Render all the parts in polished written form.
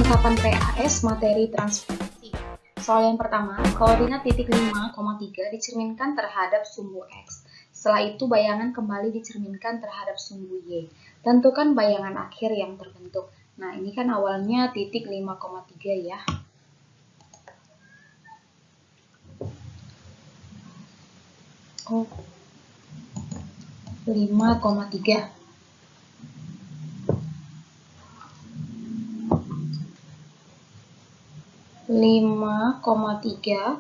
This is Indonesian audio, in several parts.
Penerapan PAS materi transformasi. Soal yang pertama, koordinat titik 5,3 dicerminkan terhadap sumbu X. Setelah itu bayangan kembali dicerminkan terhadap sumbu Y. Tentukan bayangan akhir yang terbentuk. Nah, ini kan awalnya titik 5,3 ya. Oh, 5,3.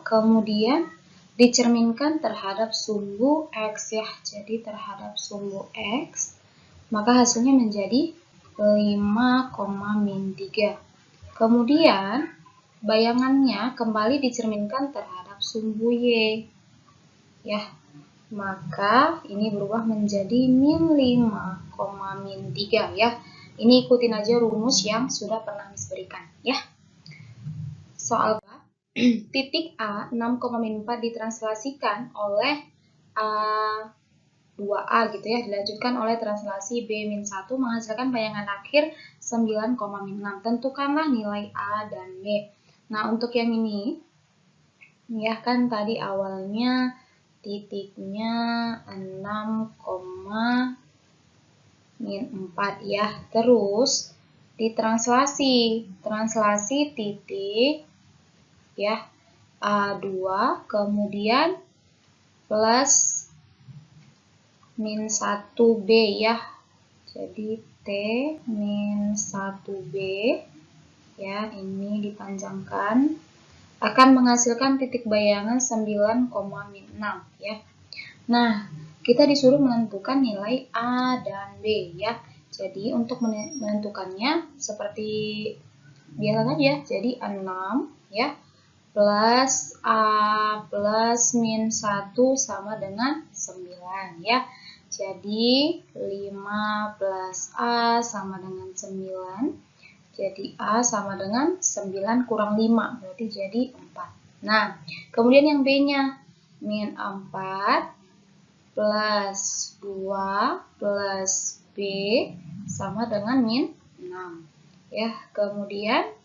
Kemudian dicerminkan terhadap sumbu X ya. Jadi terhadap sumbu X, maka hasilnya menjadi 5,-3. Kemudian bayangannya kembali dicerminkan terhadap sumbu Y. Ya, maka ini berubah menjadi -5,-3 ya. Ini ikutin aja rumus yang sudah pernah Miss berikan ya. Soal titik A 6,4 ditranslasikan oleh A2A gitu ya, dilanjutkan oleh translasi B-1 menghasilkan bayangan akhir 9,6. Tentukanlah nilai A dan B. Nah, untuk yang ini ya kan tadi awalnya titiknya 6,4 ya. Terus ditranslasi titik ya A2 kemudian plus -1B ya. Jadi T -1B ya, ini dipanjangkan akan menghasilkan titik bayangan 9,6 ya. Nah, kita disuruh menentukan nilai A dan B ya. Jadi untuk menentukannya seperti biasa saja. Jadi 6 ya plus A plus -1 sama dengan 9 ya. Jadi 5 plus A sama dengan 9. Jadi A sama dengan 9 kurang 5, berarti jadi 4. Nah, kemudian yang B-nya, -4 plus 2 plus B sama dengan -6. Ya, kemudian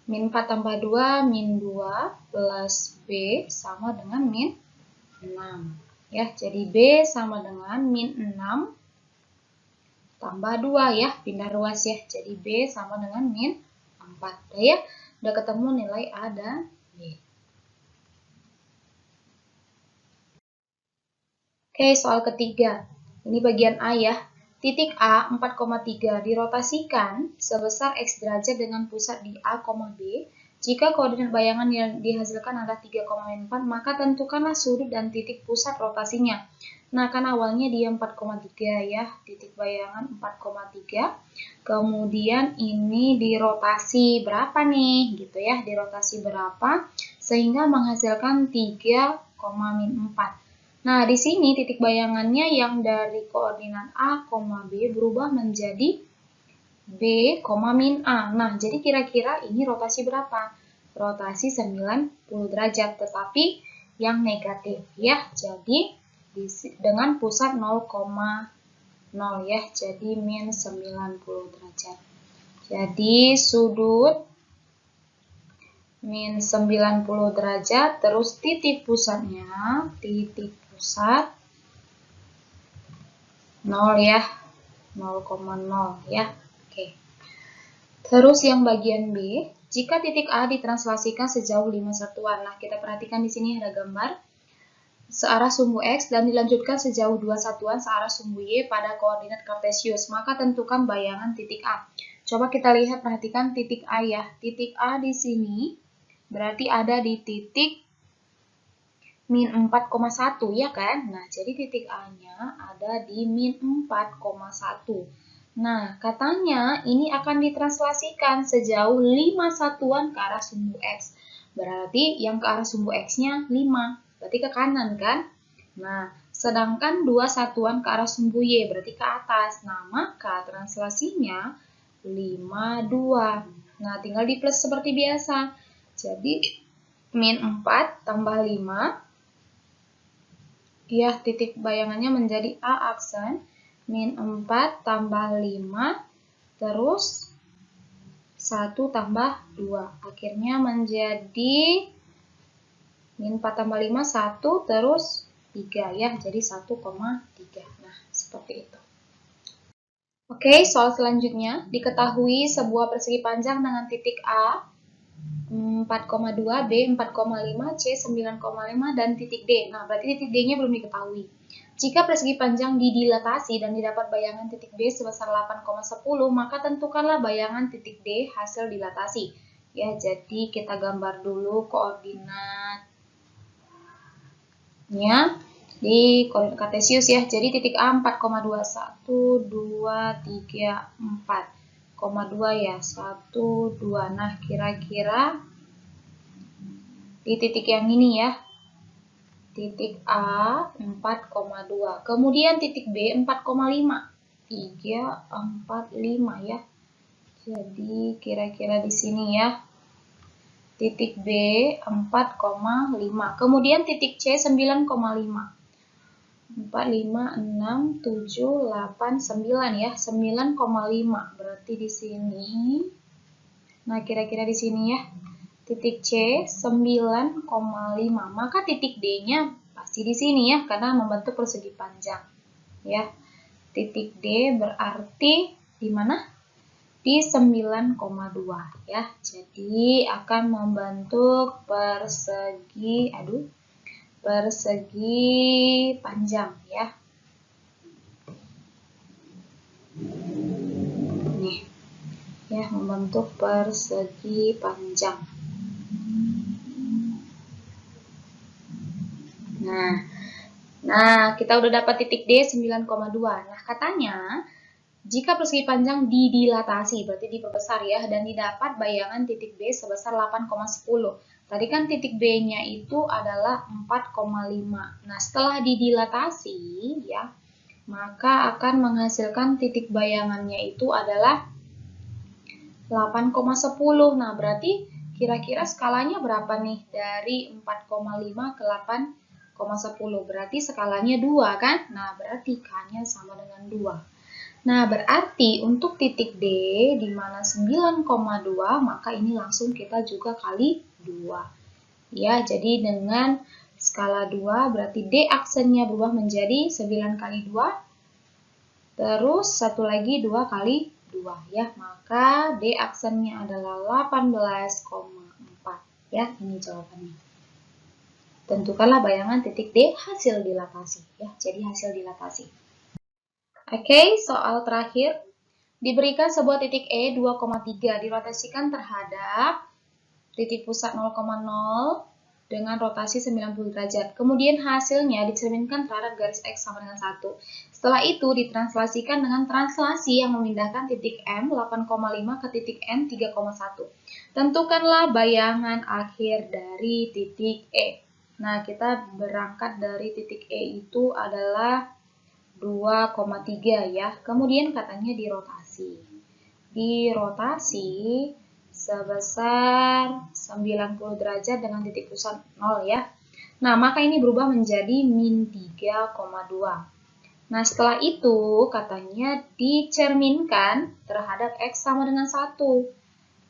-4 tambah 2, -2 plus B sama dengan -6. Ya, jadi B sama dengan -6 tambah 2 ya, pindah ruas ya. Jadi B sama dengan -4. Ya, udah ketemu nilai A dan B. Oke, soal ketiga. Ini bagian A ya. Titik A 4,3 dirotasikan sebesar X derajat dengan pusat di A, B. Jika koordinat bayangan yang dihasilkan adalah 3,4, maka tentukanlah sudut dan titik pusat rotasinya. Nah, kan awalnya dia 4,3 ya, titik bayangan 4,3. Kemudian ini dirotasi berapa nih, gitu ya, dirotasi berapa, sehingga menghasilkan 3,-4. Nah, di sini titik bayangannya yang dari koordinat A, B berubah menjadi B, -A. Nah, jadi kira-kira ini rotasi berapa? Rotasi 90 derajat, tetapi yang negatif ya. Jadi dengan pusat 0,0 ya, jadi -90 derajat. Jadi sudut -90 derajat, terus titik pusatnya, titik pusat 0 ya, 0,0 ya. Oke. Terus yang bagian B, jika titik A ditranslasikan sejauh 5 satuan. Nah, kita perhatikan di sini ada gambar searah sumbu X dan dilanjutkan sejauh 2 satuan searah sumbu Y pada koordinat kartesius, maka tentukan bayangan titik A. Coba kita lihat, perhatikan titik A ya. Titik A di sini berarti ada di titik -4,1 ya kan? Nah, jadi titik A-nya ada di -4,1. Nah, katanya ini akan ditranslasikan sejauh 5 satuan ke arah sumbu X. Berarti yang ke arah sumbu X-nya 5. Berarti ke kanan kan? Nah, sedangkan 2 satuan ke arah sumbu Y berarti ke atas. Nah, maka translasinya 5, 2. Nah, tinggal di plus seperti biasa. Jadi, -4 tambah 5. Ya, titik bayangannya menjadi A aksen, -4 tambah 5, terus 1 tambah 2. Akhirnya menjadi min 4 tambah 5, 1, terus 3 ya. Jadi 1,3. Nah, seperti itu. Oke, soal selanjutnya. Diketahui sebuah persegi panjang dengan titik A 4,2, B 4,5, C 9,5, dan titik D. Nah, berarti titik D-nya belum diketahui. Jika persegi panjang didilatasi dan didapat bayangan titik B sebesar 8,10, maka tentukanlah bayangan titik D hasil dilatasi. Ya, jadi kita gambar dulu koordinatnya di koordinat kartesius ya. Jadi titik A 4,2, 1, 2, 3, 4,2 ya, 1, 2. Nah, kira-kira di titik yang ini ya, titik A 4,2. Kemudian titik B 4,5. 3, 4, 5 ya. Jadi kira-kira di sini ya. Titik B 4,5. Kemudian titik C 9,5. 4, 5, 6, 7, 8, 9 ya. 9,5. Berarti di sini. Nah, kira-kira di sini ya. Titik C 9,5. Maka titik D-nya pasti di sini ya, karena membentuk persegi panjang. Ya. Titik D berarti di mana? Di 9,2 ya. Jadi akan membentuk persegi panjang ya. Nih. Ya, membentuk persegi panjang. Nah, kita udah dapat titik D 9,2. Nah, katanya jika persegi panjang didilatasi, berarti diperbesar ya, dan didapat bayangan titik B sebesar 8,10. Tadi kan titik B-nya itu adalah 4,5. Nah, setelah didilatasi ya, maka akan menghasilkan titik bayangannya itu adalah 8,10. Nah, berarti kira-kira skalanya berapa nih dari 4,5 ke 8,10? Berarti skalanya 2 kan? Nah, berarti K-nya sama dengan 2. Nah, berarti untuk titik D di mana 9,2, maka ini langsung kita juga kali 2. Ya, jadi dengan skala 2 berarti D aksennya berubah menjadi 9 kali 2. Terus satu lagi 2 kali 2 ya. Maka D aksennya adalah 18,4 ya. Ini jawabannya. Tentukanlah bayangan titik D hasil dilatasi ya. Jadi hasil dilatasi. Oke, soal terakhir. Diberikan sebuah titik E 2,3 dirotasikan terhadap titik pusat 0,0 dengan rotasi 90 derajat. Kemudian hasilnya dicerminkan terhadap garis X sama dengan 1. Setelah itu ditranslasikan dengan translasi yang memindahkan titik M 8,5 ke titik N 3,1. Tentukanlah bayangan akhir dari titik E. Nah, kita berangkat dari titik E itu adalah 2,3 ya. Kemudian katanya dirotasi. Dirotasi sebesar 90 derajat dengan titik pusat 0 ya. Nah, maka ini berubah menjadi min 3,2. Nah, setelah itu katanya dicerminkan terhadap X sama dengan 1.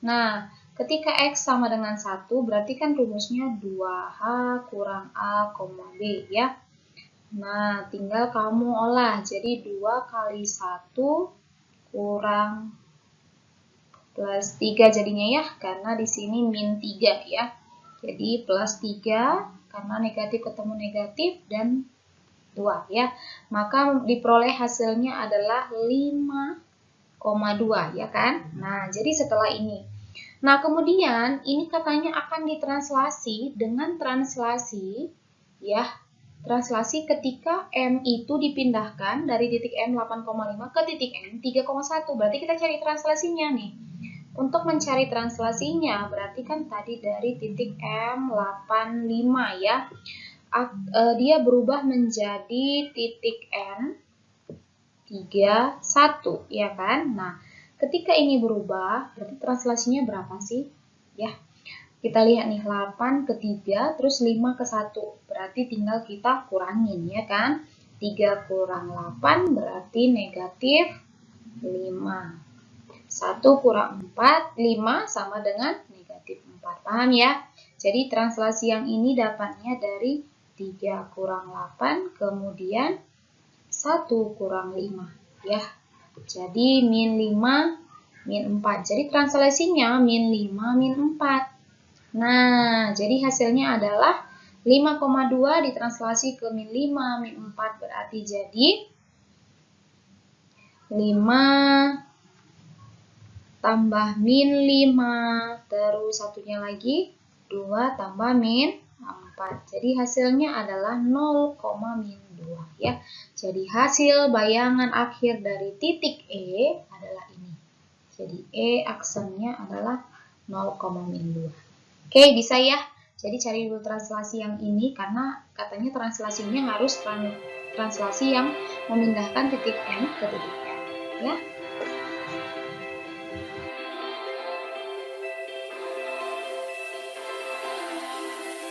Nah, ketika X sama dengan 1 berarti kan rumusnya 2H kurang A, B ya. Nah, tinggal kamu olah. Jadi 2 kali 1 kurang plus 3 jadinya ya. Karena di sini min 3 ya. Jadi plus 3 karena negatif ketemu negatif dan 2 ya. Maka diperoleh hasilnya adalah 5,2 ya kan. Nah, jadi setelah ini. Nah, kemudian ini katanya akan ditranslasi dengan translasi ya. Translasi ketika M itu dipindahkan dari titik M 8,5 ke titik N 3,1. Berarti kita cari translasinya nih. Untuk mencari translasinya, berarti kan tadi dari titik M 85 ya. Dia berubah menjadi titik N 31 ya kan. Nah, ketika ini berubah, berarti translasinya berapa sih? Ya. Kita lihat nih, 8 ke 3, terus 5 ke 1. Berarti tinggal kita kurangin, ya kan? 3 kurang 8 berarti negatif 5. 1 kurang 4, 5 sama dengan negatif 4. Paham ya? Jadi translasi yang ini dapatnya dari 3 kurang 8, kemudian 1 kurang 5. Ya. Jadi min 5, min 4. Jadi translasinya min 5, min 4. Nah, jadi hasilnya adalah 5,2 ditranslasi ke min 5, min 4. Berarti jadi 5 tambah min 5, terus satunya lagi 2 tambah min 4. Jadi hasilnya adalah 0,2 ya. Jadi hasil bayangan akhir dari titik E adalah ini. Jadi E aksennya adalah 0,2. Oke, bisa ya. Jadi cari dulu translasi yang ini karena katanya translasinya harus translasi yang memindahkan titik M ke titik N ya.